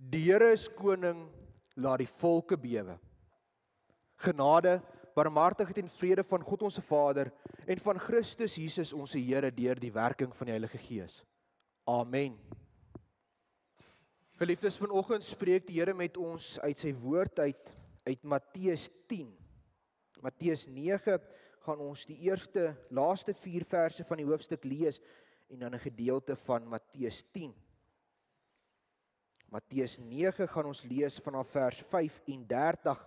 Die Here is koning, laat die volke bewe. Genade, barmhartigheid en vrede van God ons Vader en van Christus Jesus ons Here deur die werking van die Heilige Gees. Amen. Geliefdes, vanoggend spreek die Here met ons uit sy woord uit Matteus 10. Matteus 9 gaan ons die laaste 4 verse van die hoofstuk lees en dan 'n gedeelte van Matteus 10. Matteus 9 gaan ons lees vanaf vers 35.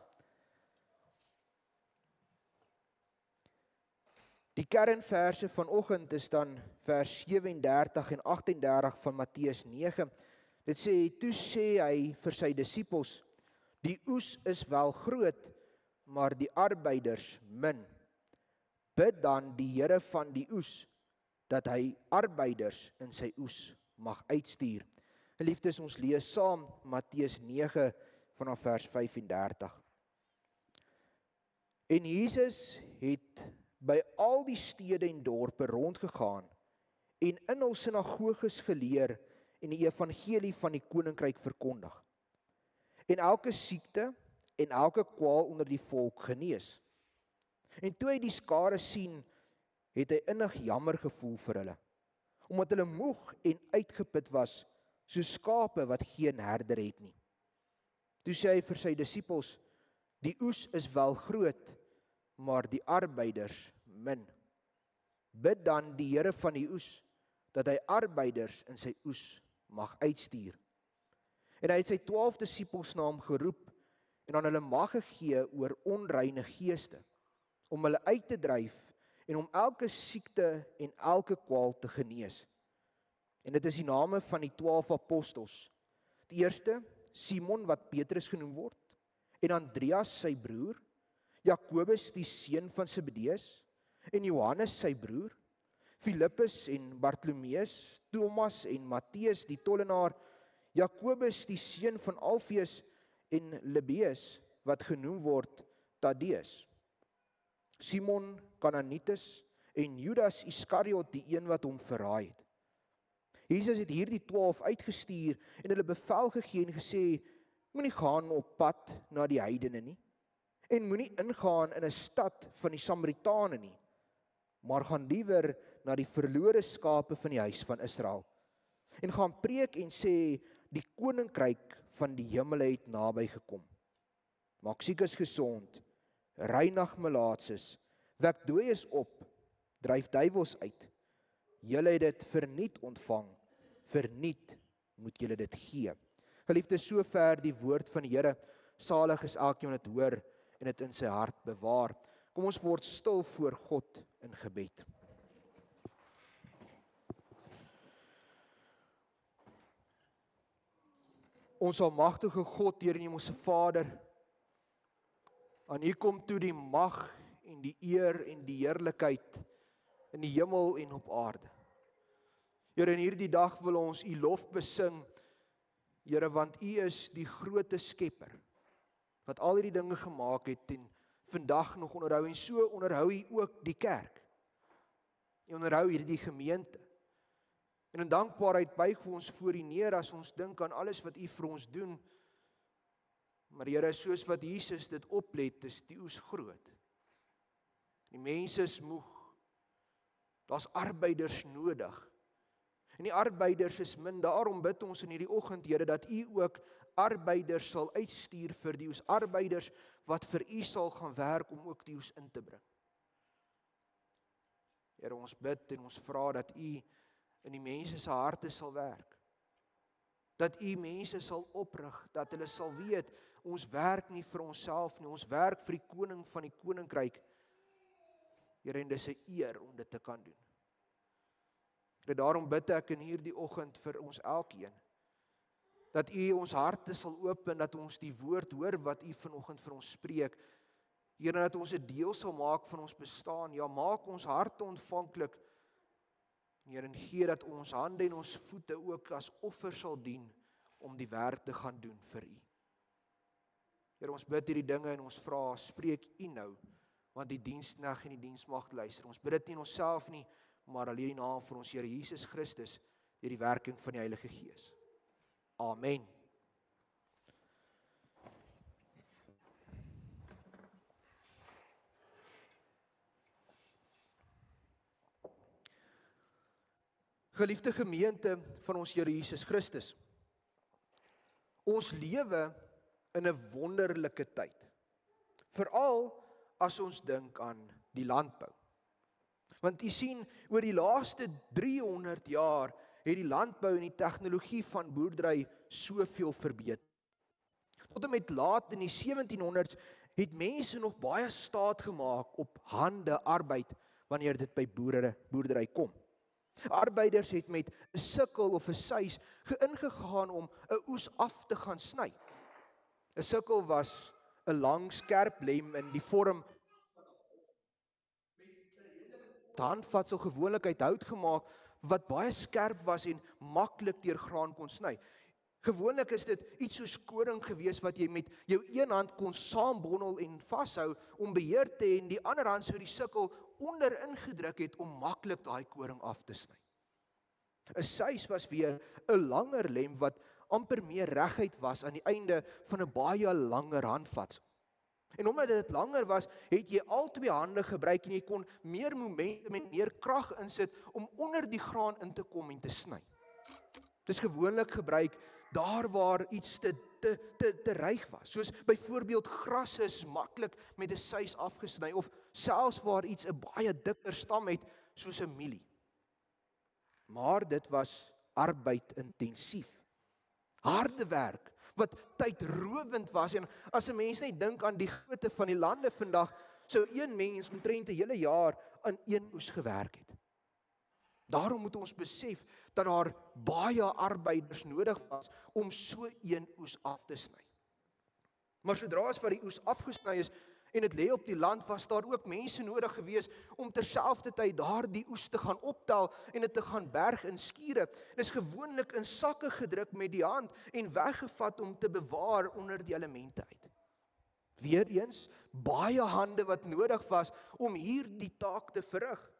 Die kernverse vanoggend is dan vers 37 en 38 van Matteus 9. Dit sê, toe sê hy vir sy disippels, die oes is wel groot, maar die arbeiders min. Bid dan die Here van die oes, dat hy arbeiders in sy oes mag uitstuur. Geliefdes, ons lees saam Matteus 9 vanaf vers 35. En Jesus het by al die stede en dorpe rondgegaan en in hul sinagoges geleer en die evangelie van die koninkryk verkondig. En elke siekte en elke kwaal onder die volk genees. En toe hy die skare sien, het hy innig jammer gevoel vir hulle, omdat hulle moeg en uitgeput was, so skape wat geen herder het nie. Toe sê hy vir sy disippels, die oes is wel groot, maar die arbeiders min. Bid dan die Here van die oes, dat hy arbeiders in sy oes mag uitstuur. En hy het sy 12 disippels na hom geroep, en aan hulle mag gegee oor onreine geeste, om hulle uit te dryf, en om elke siekte en elke kwaal te genees. En dit is die name van die 12 apostels. Die eerste, Simon wat Petrus genoem word, en Andreas sy broer, Jakobus die seun van Zebedeus, en Johannes sy broer, Filippus en Bartolomeus, Thomas en Matteus die tollenaar, Jakobus die seun van Alfeus en Lebbeus wat genoem word Tadeus, Simon Kananites en Judas Iskariot die een wat hom verraai het. Jesus het hierdie 12 uitgestuur en hulle bevel gegee en gesê, moenie gaan op pad na die heidene nie, en moenie ingaan in 'n stad van die Samaritane nie, maar gaan liewer na die verlore skape van die huis van Israel, en gaan preek en sê, die koninkryk van die hemele het naby gekom. Maak siekes gesond, reinig melaatses, wek dooies op, dryf duiwels uit. Julle het dit verniet ontvang, verniet moet julle dit gee. Geliefdes, sover die woord van die Here, salig is elkeen wat dit hoor en dit in sy hart bewaar. Kom ons word stil voor God in gebed. Ons almagtige God, Here en Hemelse Vader, aan U kom toe die mag en die eer en die heerlikheid in die hemel en op aarde. Here, in hierdie dag wil ons U lof besing, Here, want U is die groote skepper, wat al hierdie dinge gemaak het en vandag nog onderhou, en so onderhou U ook die kerk. U onderhou hierdie gemeente. En in dankbaarheid buig ons voor U neer as ons dink aan alles wat U vir ons doen. Maar Here, soos wat Jesus dit oplet, is die oes groot. Die mense is moeg. Daar's arbeiders nodig. En die arbeiders is min, daarom bid ons in hierdie oggend, Here, dat U ook arbeiders sal uitstuur vir die oes, arbeiders wat vir U sal gaan werk om ook die oes in te bring. Here, ons bid en ons vra dat U in die mense se harte sal werk. Dat U mense sal oprig, dat hulle sal weet, ons werk nie vir onsself nie, ons werk vir die koning van die koninkryk. Here, en dis 'n eer om dit te kan doen. Daarom bid ek in hierdie oggend vir ons elkeen, dat U ons harte sal open, dat ons die woord hoor wat U vanoggend vir ons spreek. Here, dat ons 'n deel sal maak van ons bestaan. Ja, maak ons harte ontvanklik. Here, en gee dat ons hande en ons voete ook as offer sal dien om die werk te gaan doen vir U. Here, ons bid hierdie dinge en ons vra, spreek U nou, want die diensknegt en die diensmagd luister. Ons bid dit nie onsself nie, maar alleen die naam van ons Here Jesus Christus, deur die werking van die Heilige Gees. Amen. Geliefde gemeente van ons Here Jesus Christus, ons lewe in 'n wonderlike tyd, veral as ons dink aan die landbou. Want u sien, oor die laaste 300 jaar het die landbou en die tegnologie van boerdery soveel verbeter. Tot en met laat in die 1700s het mense nog baie staat gemaak op hande arbeid wanneer dit by boerdery kom. Arbeiders het met 'n sikkel of 'n suis ingegaan om 'n oes af te gaan sny. 'n Sikkel was 'n lang skerp lem in die vorm handvatsel gewoonlik uit hout gemaak wat baie skerp was en maklik deur graan kon sny. Gewoonlik is dit iets soos koring gewees wat jy met jou een hand kon saambondel en vashou om beheer te hê en die ander hand sou die sikkel onder ingedruk het om maklik daai koring af te sny. 'n Suis was weer 'n langer lem wat amper meer reguit was aan die einde van 'n baie langer handvatsel. En omdat dit langer was, het jy al twee hande gebruik en jy kon meer momentum en meer krag insit om onder die graan in te kom en te sny. Dis gewoonlik gebruik daar waar iets te ryg was, soos byvoorbeeld gras is maklik met 'n suis afgesny, of selfs waar iets 'n baie dikker stam het, soos 'n mielie. Maar dit was arbeidintensief, harde werk, wat tydrowend was, en as 'n mens net dink aan die grootte van die lande vandag, sou een mens omtrent 'n hele jaar aan een oes gewerk het. Daarom moet ons besef dat daar baie arbeiders nodig was om so een oes af te sny. Maar sodra as wat die oes afgesny is en dit lê op die land, was daar ook mense nodig gewees om terselfdertyd daardie oes te gaan optel en dit te gaan berg in skure. Dit is gewoonlik in sakke gedruk met die hand en weggevat om te bewaar onder die elemente uit. Weereens baie hande wat nodig was om hierdie taak te verrig.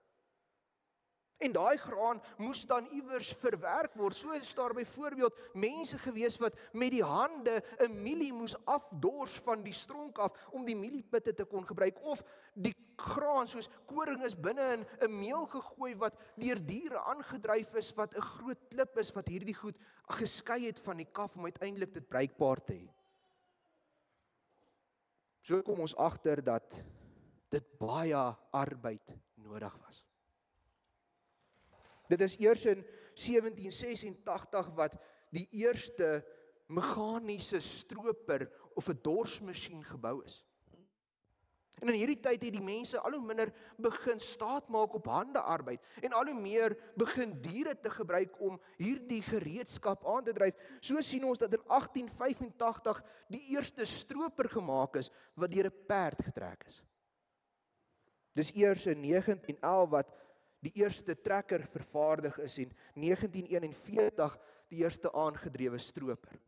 En daai graan moes dan iewers verwerk word. So is daar byvoorbeeld mense gewees wat met die hande 'n mielie moes afdors van die stronk af om die mieliepitte te kon gebruik, of die graan soos koring is binne in 'n meel gegooi wat deur diere aangedryf is, wat 'n groot klip is wat hierdie goed geskei het van die kaf om uiteindelik dit bruikbaar te hê. So kom ons agter dat dit baie arbeid nodig was. Dit is eers in 1786 wat die eerste meganiese stroper of 'n dorsmasjien gebou is. En in hierdie tyd het die mense al hoe minder begin staat maak op handearbeid en al hoe meer begin diere te gebruik om hierdie gereedskap aan te dryf. So sien ons dat in 1885 die eerste stroper gemaak is wat deur 'n perd getrek is. Dis eers in 1911 wat die eerste trekker vervaardig is en 1941 die eerste aangedrewe stroper.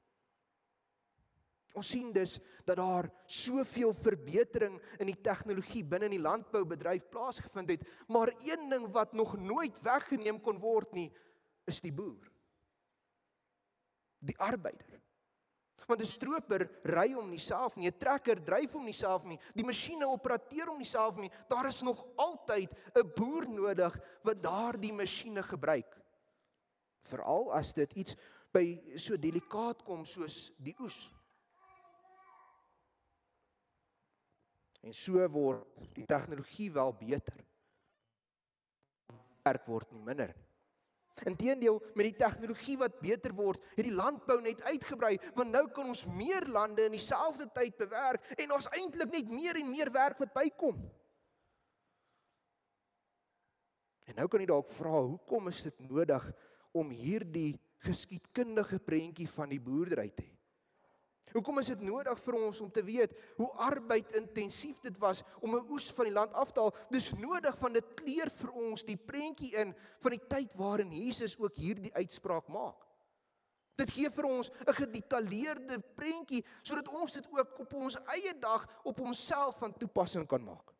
Ons sien dus dat daar soveel verbetering in die tegnologie binne in die landboubedryf plaasgevind het, maar een ding wat nog nooit weggeneem kon word nie, is die boer. Die arbeider. Want 'n stroper ry hom nie self nie, 'n trekker dryf hom nie self nie, die masjiene operateer hom nie self nie. Daar is nog altyd 'n boer nodig wat daardie masjiene gebruik. Veral as dit iets by so delikaat kom soos die oes. En so word die tegnologie wel beter. Werk word nie minder. Inteendeel, met die tegnologie wat beter word, het die landbou net uitgebrei, want nou kan ons meer lande in dieselfde tyd bewerk en ons eintlik net meer en meer werk wat bykom. En nou kan jy dalk vra, hoekom is dit nodig om hierdie geskiedkundige prentjie van die boerdery te hê? Hoekom is dit nodig vir ons om te weet hoe arbeidintensief dit was om 'n oes van die land af te haal? Dis nodig, van dit kleur vir ons die prentjie in van die tyd waarin Jesus ook hierdie uitspraak maak. Dit gee vir ons 'n gedetailleerde prentjie sodat ons dit ook op ons eie dag op onsself van toepassing kan maak.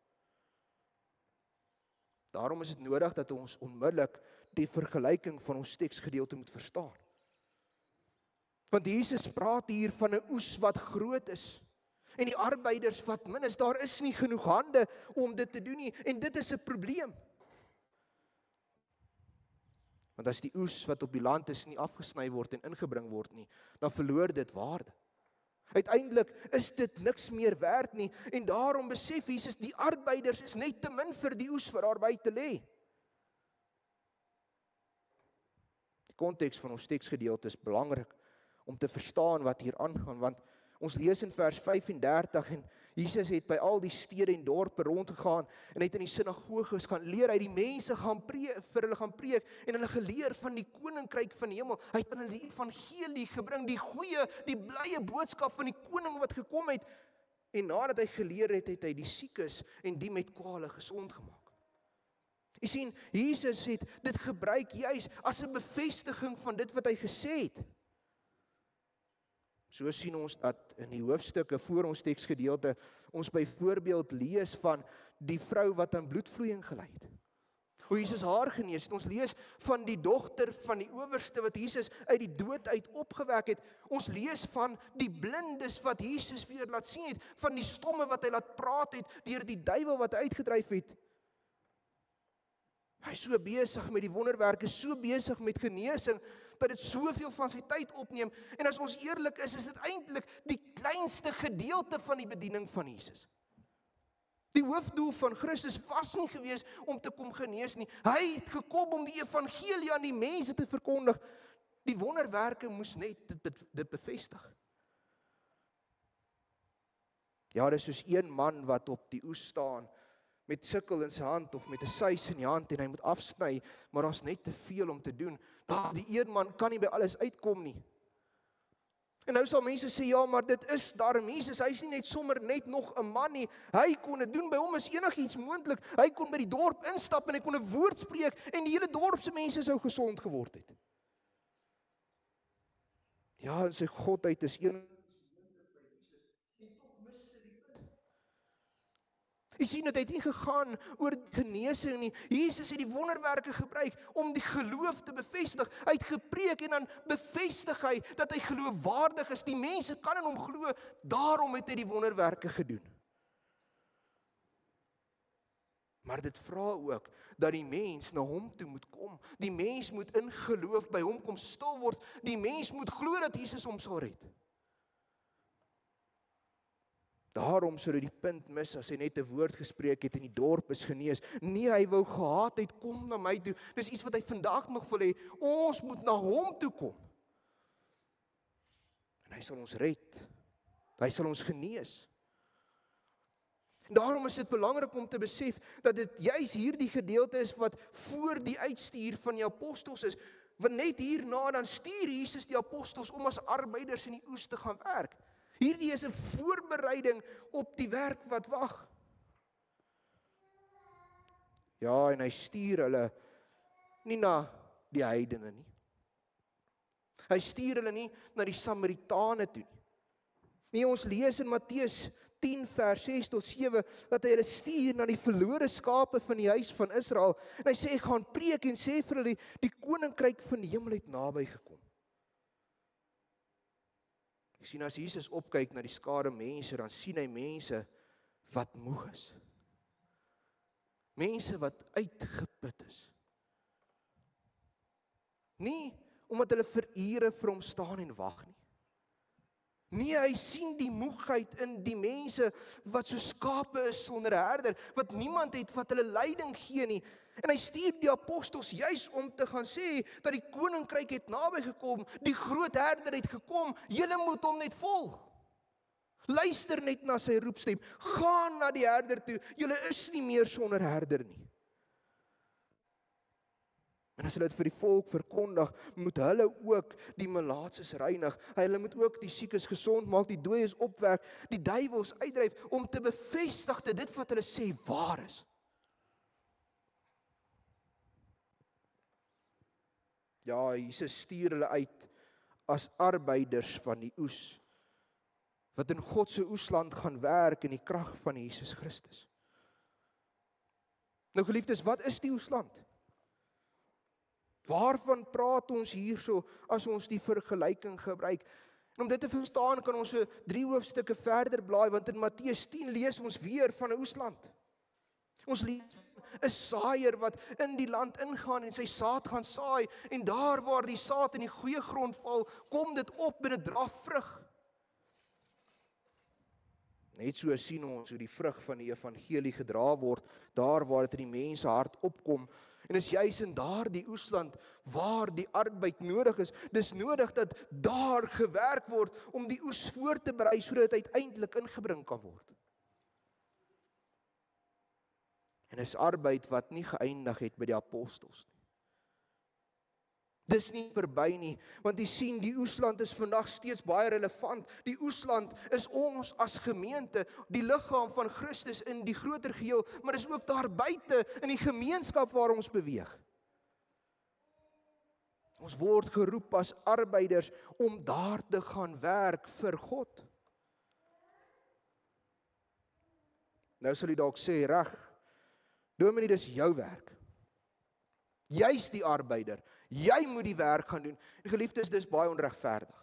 Daarom is dit nodig dat ons onmiddellik die vergelyking van ons teksgedeelte moet verstaan. Want Jesus praat hier van 'n oes wat groot is en die arbeiders wat min is. Daar is nie genoeg hande om dit te doen nie en dit is 'n probleem. Want as die oes wat op die land is nie afgesny word en ingebring word nie, dan verloor dit waarde. Uiteindelik is dit niks meer werd nie en daarom besef Jesus die arbeiders is net te min vir die oes vir daar buite lê. Die konteks van ons teksgedeelte is belangrik om te verstaan wat hier aangaan, want ons lees in vers 35 en Jesus het by al die stede en dorpe rondgegaan en het in die sinagoges gaan leer, hy die mense vir hulle gaan preek en hulle geleer van die koninkryk van die hemel. Hy het hulle die evangelie gebring, die goeie, die blye boodskap van die koning wat gekom het. En nadat hy geleer het, het hy die siekes en die met kwale gesond gemaak. Jy sien, Jesus het dit gebruik juis as 'n bevestiging van dit wat hy gesê het. So sien ons dat in die hoofstukke voor ons teksgedeelte ons byvoorbeeld lees van die vrou wat aan bloedvloeiing gely het. Hoe Jesus haar genees het. Ons lees van die dogter van die owerste wat Jesus uit die dood uit opgewek het. Ons lees van die blindes wat Jesus weer laat sien het, van die stomme wat hy laat praat het deur die duiwel wat hy uitgedryf het. Hy is so besig met die wonderwerke, so besig met genesing, dat dit soveel van sy tyd opneem, en as ons eerlik is dit eintlik die kleinste gedeelte van die bediening van Jesus. Die hoofdoel van Christus was nie gewees om te kom genees nie. Hy het gekom om die evangelie aan die mense te verkondig. Die wonderwerke moes net dit bevestig. Ja, dis soos een man wat op die oes staan, met sikkel in sy hand of met 'n suis in die hand en hy moet afsny, maar daar's net te veel om te doen. Die een man kan nie by alles uitkom nie. En nou sal mense sê, ja, maar dit is daarom Jesus, hy is nie net sommer net nog 'n man nie, hy kon dit doen, by hom is enigiets moontlik, hy kon by die dorp instap en hy kon 'n woord spreek en die hele dorp se mense sou gesond geword het. Ja, en sy godheid is Jy sien, het nie gegaan oor genesing nie. Jesus het die wonderwerke gebruik om die geloof te bevestig. Hy het gepreek en dan bevestig hy dat hy geloofwaardig is. Die mense kan in hom glo, daarom het hy die wonderwerke gedoen. Maar dit vra ook dat die mens na hom toe moet kom. Die mens moet in geloof by hom kom stil word. Die mens moet glo dat Jesus hom sal red. Daarom sou dit die punt mis as hy net 'n woord gespreek het en die dorp is genees. Nee, hy wou gehaat het, kom na my toe. Dis iets wat hy vandag nog wil hê. Ons moet na hom toe kom. En hy sal ons red. Hy sal ons genees. En daarom is dit belangrik om te besef dat dit juis hierdie gedeelte is wat voor die uitstuur van die apostels is. Want net hierna dan stuur Jesus die apostels om as arbeiders in die oes te gaan werk. Hierdie is 'n voorbereiding op die werk wat wag. Ja, en hy stuur hulle nie na die heidene nie. Hy stuur hulle nie na die Samaritane toe nie. Nee, ons lees in Matteus 10 vers 6 tot 7 dat hy hulle stuur na die verlore skape van die huis van Israel. En hy sê, gaan preek en sê vir hulle, die koninkryk van die hemel het naby gekom. Jy sien, as Jesus opkyk na die skare mense, dan sien hy mense wat moeg is. Mense wat uitgeput is. Nie omdat hulle vir ure vir hom staan en wag nie. Nee, hy sien die moegheid in die mense wat so skape is sonder 'n herder, wat niemand het wat hulle leiding gee nie. En hy stuur die apostels juis om te gaan sê dat die koninkryk het naby gekom, die groot herder het gekom, julle moet hom net volg. Luister net na sy roepstem, gaan na die herder toe, julle is nie meer sonder herder nie. En as hulle dit vir die volk verkondig, moet hulle ook die malaatses reinig. Hulle moet ook die siekes gesond maak, die dooies opwek, die duiwels uitdryf, om te bevestig dat dit wat hulle sê waar is. Ja, Jesus stuur hulle uit as arbeiders van die oes, wat in God se oesland gaan werk in die krag van Jesus Christus. Nou geliefdes, wat is die oesland? Waarvan praat ons hierso as ons die vergelyking gebruik? En om dit te verstaan kan ons so 3 hoofstukke verder blaai, want in Matteus 10 lees ons weer van 'n oesland. Ons lees 'n saaier wat in die land ingaan en sy saad gaan saai, en daar waar die saad in die goeie grond val, kom dit op en dit dra vrug. Net so sien ons hoe die vrug van die evangelie gedra word, daar waar dit in die mense hart opkom. En is juis in daardie oesland waar die arbeid nodig is. Dis nodig dat daar gewerk word om die oes voor te berei sodat dit uiteindelik ingebring kan word. En is arbeid wat nie geëindig het by die apostels nie. Dis nie verby nie, want jy sien, die oesland is vandag steeds baie relevant. Die oesland is ons as gemeente, die liggaam van Christus in die groter geheel, maar is ook daar buite in die gemeenskap waar ons beweeg. Ons word geroep as arbeiders om daar te gaan werk vir God. Nou sal jy dalk sê, reg, Dominee, dis jou werk. Jy's die arbeider. Jy moet die werk gaan doen. En geliefdes, dis baie onregverdig.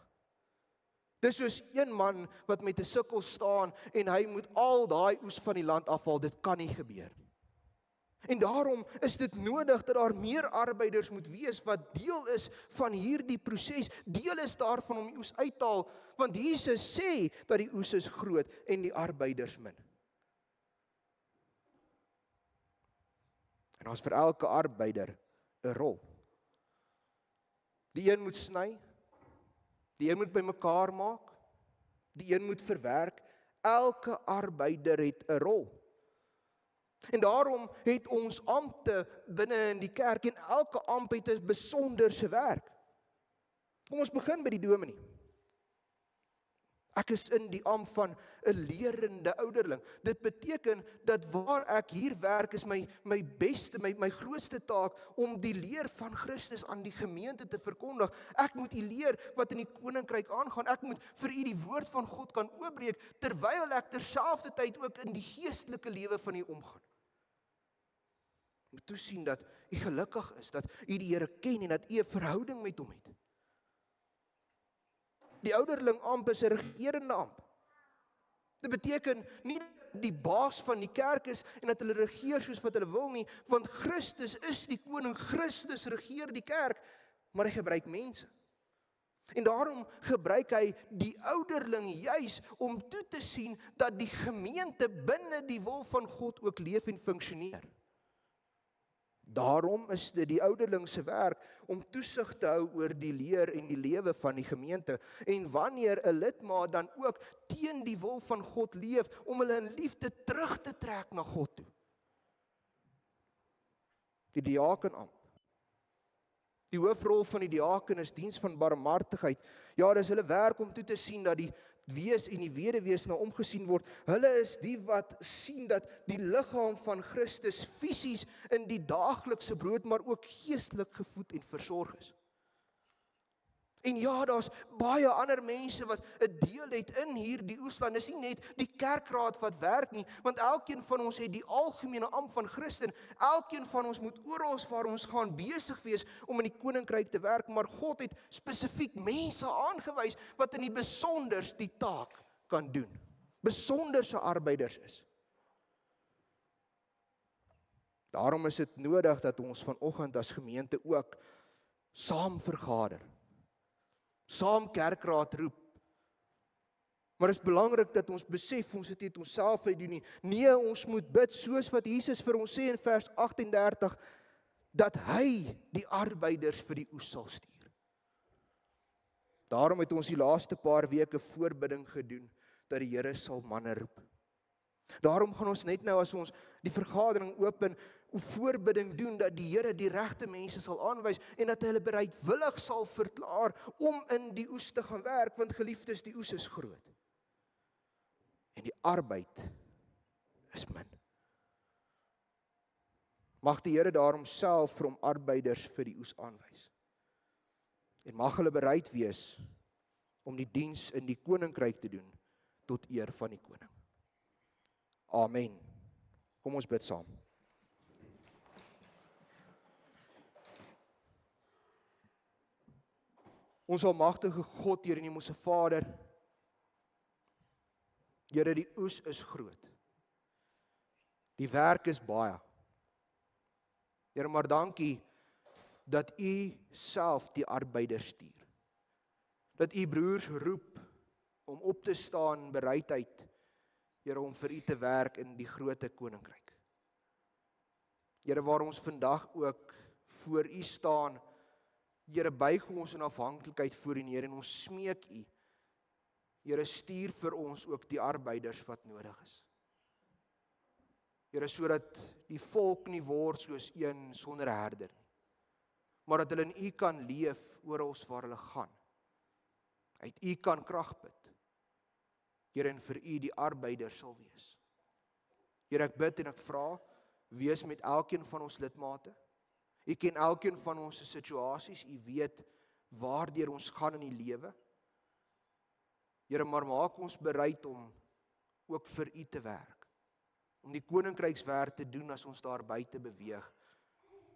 Dis soos een man wat met 'n sikkel staan en hy moet al daai oes van die land afhaal. Dit kan nie gebeur nie. En daarom is dit nodig dat daar meer arbeiders moet wees wat deel is van hierdie proses. Deel is daarvan om die oes uit te haal, want Jesus sê dat die oes is groot en die arbeiders min. En daar's vir elke arbeider 'n rol. Die een moet sny, die een moet bymekaar maak, die een moet verwerk. Elke arbeider het 'n rol. En daarom het ons ampte binne in die kerk, en elke ampt het 'n besonderse werk. Kom ons begin by die dominee. Ek is in die ampt van 'n lerende ouderling. Dit beteken dat waar ek hier werk is my beste, my grootste taak om die leer van Christus aan die gemeente te verkondig. Ek moet u leer wat in die koninkryk aangaan. Ek moet vir u die woord van God kan oopbreek, terwyl ek terselfdertyd ook in die geestelike lewe van u omgaan. Ek moet toesien dat u gelukkig is, dat u die Here ken en dat u 'n verhouding met hom het. Die ouderling ampt is 'n regerende ampt. Dit beteken nie die baas van die kerk is en dat hulle regeer soos wat hulle wil nie, want Christus is die koning, Christus regeer die kerk, maar hy gebruik mense. En daarom gebruik hy die ouderling juis om toe te sien dat die gemeente binne die wil van God ook leef en funksioneer. Daarom is dit die ouderling se werk om toesig te hou oor die leer en die lewe van die gemeente. En wanneer 'n lidmaat dan ook teen die wil van God leef, om hulle in liefde terug te trek na God toe. Die diakenampt. Die hoofrol van die diaken is diens van barmhartigheid. Ja, dis hulle werk om toe te sien dat die wees en die weduwees na omgesien word. Hulle is die wat sien dat die liggaam van Christus fisies in die daaglikse brood, maar ook geestelik gevoed en versorg is. En ja, daar's baie ander mense wat 'n deel het in hierdie oesland. Dis nie net die kerkraad wat werk nie, want elkeen van ons het die algemene ampt van Christen. Elkeen van ons moet oral waar ons gaan besig wees om in die koninkryk te werk, maar God het spesifiek mense aangewys wat in die besonders die taak kan doen. Besonderse arbeiders is. Daarom is dit nodig dat ons vanoggend as gemeente ook saam vergader. Saam kerkraad roep. Maar dit is belangrik dat ons besef, ons het dit onsself uit doen nie. Nee, ons moet bid soos wat Jesus vir ons sê in vers 38, dat hy die arbeiders vir die oes sal stuur. Daarom het ons die laaste paar weke voorbidding gedoen, dat die Here sal manne roep. Daarom gaan ons net nou as ons die vergadering open, voorbidding doen dat die Here die regte mense sal aanwys en dat hulle bereidwillig sal verklaar om in die oes te gaan werk, want geliefdes, die oes is groot. En die arbeid is min. Mag die Here daarom self vir hom arbeiders vir die oes aanwys. En mag hulle bereid wees om die diens in die koninkryk te doen tot eer van die koning. Amen. Kom ons bid saam. Ons almagtige God, Here en Hemelse Vader, Here, die oes is groot. Die werk is baie. Here, maar dankie dat U self die arbeiders stuur. Dat U broers roep om op te staan in bereidheid, Here, om vir U te werk in die grote koninkryk. Here, waar ons vandag ook voor U staan, Here, buig ons in afhanklikheid voor U neer en ons smeek U. Here, stuur vir ons ook die arbeiders wat nodig is. Here, sodat die volk nie word soos een sonder herder nie, maar dat hulle in U kan leef oral waar hulle gaan. Uit U kan krag put. Here, en vir U die arbeider sal wees. Here, ek bid en ek vra, wees met elkeen van ons lidmate. U ken elkeen van ons situasies, U weet waardeur ons gaan in die lewe. Here, maar maak ons bereid om ook vir U te werk, om die koninkrykswerk te doen as ons daar buite beweeg.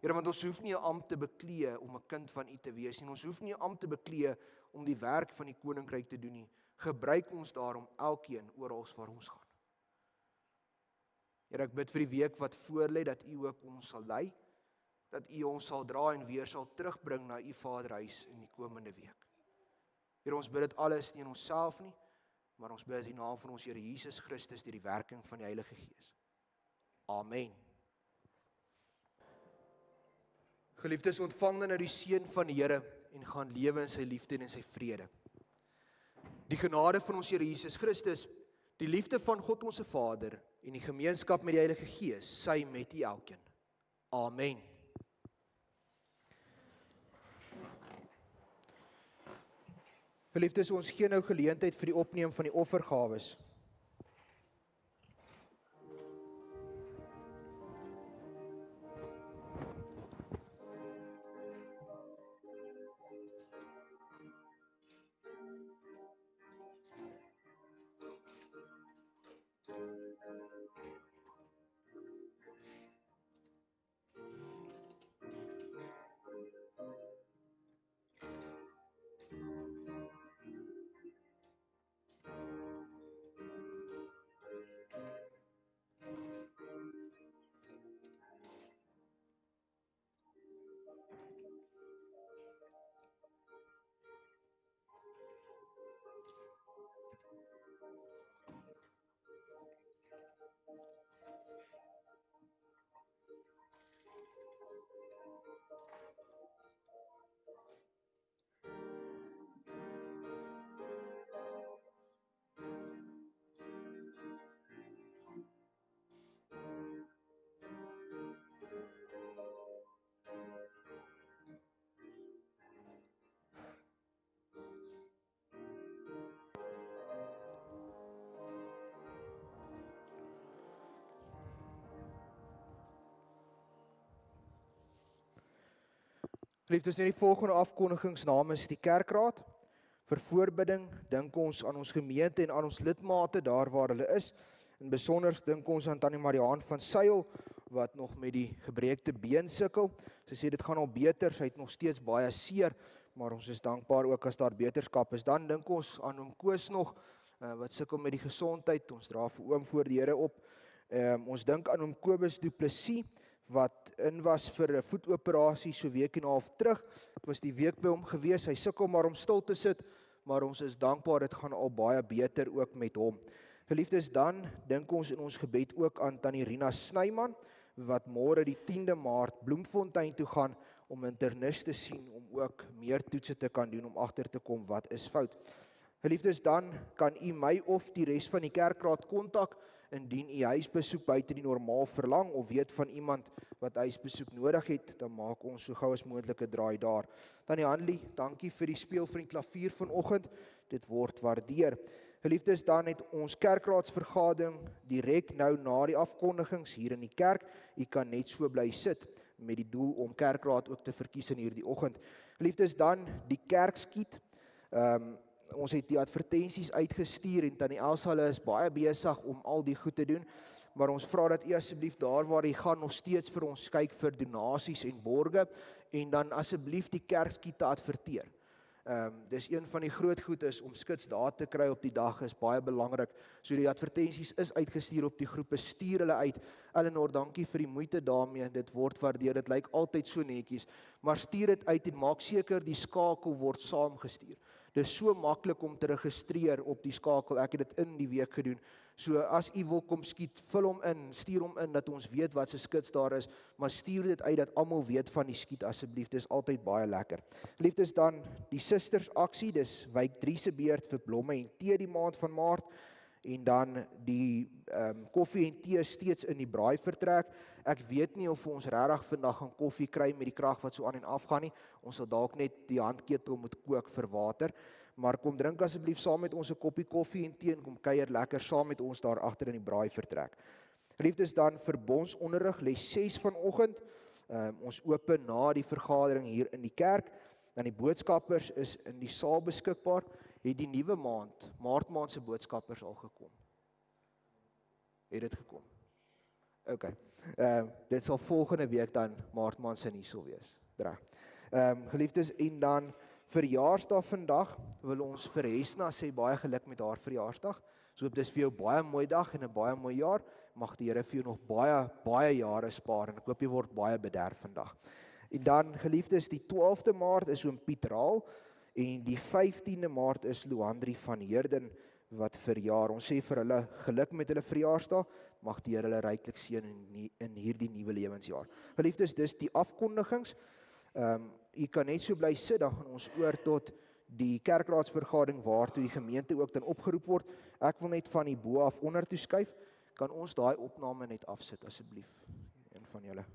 Here, want ons hoef nie 'n ampt te beklee om 'n kind van U te wees nie. Ons hoef nie 'n ampt te beklee om die werk van die koninkryk te doen nie. Gebruik ons daarom elkeen oral waar ons gaan. Here, ek bid vir die week wat voorlê, dat U ook ons sal lei, dat U ons sal dra en weer sal terugbring na U Vaderhuis in die komende week. Here, ons bid dit alles nie in onsself nie, maar ons bid dit in die naam van ons Here Jesus Christus deur die werking van die Heilige Gees. Amen. Geliefdes, ontvang dan nou die seën van die Here en gaan lewe in sy liefde en in sy vrede. Die genade van ons Here Jesus Christus, die liefde van God ons Vader en die gemeenskap met die Heilige Gees, sy met u elkeen. Amen. Geliefdes, ons gee nou geleentheid vir die opneem van die offergawes. Liefdes, in die volgende afkondigings namens die kerkraad. Vir voorbidding dink ons aan ons gemeente en aan ons lidmate daar waar hulle is. In besonder dink ons aan Tannie Mariaan van Sail wat nog met die gebreekte been sukkel. Sy sê dit gaan al beter, sy het nog steeds baie seer, maar ons is dankbaar ook as daar beterskap is. Dan dink ons aan oom Koos nog wat sukkel met die gesondheid. Ons dra vir oom voor die Here op. Ons dink aan oom Kobus Du Plessis wat in was vir 'n voetoperasie so week en 'n half terug. Ek was die week by hom gewees. Hy sukkel maar om stil te sit, maar ons is dankbaar dit gaan al baie beter ook met hom. Geliefdes, dan dink ons in ons gebed ook aan Tannie Rina Snyman wat môre die 10de Maart Bloemfontein toe gaan om 'n internis te sien om ook meer toetse te kan doen om agter te kom wat is fout. Geliefdes, dan kan u my of die res van die kerkraad kontak indien u huisbesoek buite die normaal verlang of weet van iemand wat huisbesoek nodig het, dan maak ons so gou as moontlik 'n draai daar. Tannie Hanlie, dankie vir die speel van die klavier vanoggend. Dit word waardeer. Geliefdes, dan het ons kerkraadsvergadering direk nou na die afkondigings hier in die kerk. U kan net so bly sit met die doel om kerkraad ook te verkies in hierdie oggend. Geliefdes, dan die kerkskiet. Ons het die advertensies uitgestuur en Tannie Elsa hulle is baie besig om al die goed te doen, maar ons vra dat u asseblief daar waar u gaan nog steeds vir ons kyk vir donasies en borge en dan asseblief die kerkskiete adverteer. Dis een van die groot goed is om skits daar te kry op die dag is baie belangrik. So die advertensies is uitgestuur op die groepe, stuur hulle uit. Eleanor, dankie vir die moeite daarmee, dit word waardeer, dit lyk altyd so netjies, maar stuur dit uit en maak seker die skakel word saamgestuur. Dit is so maklik om te registreer op die skakel, ek het dit in die week gedoen. So as u wil kom skiet, vul hom in, stuur hom in, dat ons weet wat se skits daar is, maar stuur dit uit, dat almal weet van die skiet asseblief, dit is altyd baie lekker. Liefdes dan, die Susters aksie, dis Wyk 3 se beurt vir blomme en tee die maand van Maart, en dan die koffie en tee steeds in die braaivertrek. Ek weet nie of ons regtig vandag gaan koffie kry met die krag wat so aan en af gaan nie, ons sal dalk net die handketel moet kook vir water, maar kom drink asseblief saam met ons 'n koppie koffie en tee en kom kuier lekker saam met ons daar agter in die braaivertrek. Liefdes dan verbondsonderrig les 6 vanoggend. Ons open na die vergadering hier in die kerk. Dan die boodskappers is in die saal beskikbaar. Het die nuwe maand, Maart maand se boodskappers al gekom? Het dit gekom? OK. Dit sal volgende week dan Maart maand se nie sal wees. Reg. Geliefdes, en dan verjaarsdag vandag, wil ons vir Hesna sê baie geluk met haar verjaarsdag. So hoop dis vir jou baie mooi dag en 'n baie mooi jaar. Mag die Here vir jou nog baie jare spaar en ek hoop jy word baie bederf vandag. En dan geliefdes, die 12de Maart is oom Piet Raal en die 15de Maart is Luandri van Heerden wat verjaar. Ons sê vir hulle geluk met hulle verjaarsdag. Mag die Here hulle ryklik seën in hierdie nuwe lewensjaar. Geliefdes, dis die afkondigings. U kan net so bly sit, dan gaan ons oor tot die kerkraadsvergadering waartoe die gemeente ook dan opgeroep word. Ek wil net van die bo af onder toe skuif. Kan ons daai opname net afsit asseblief, een van julle?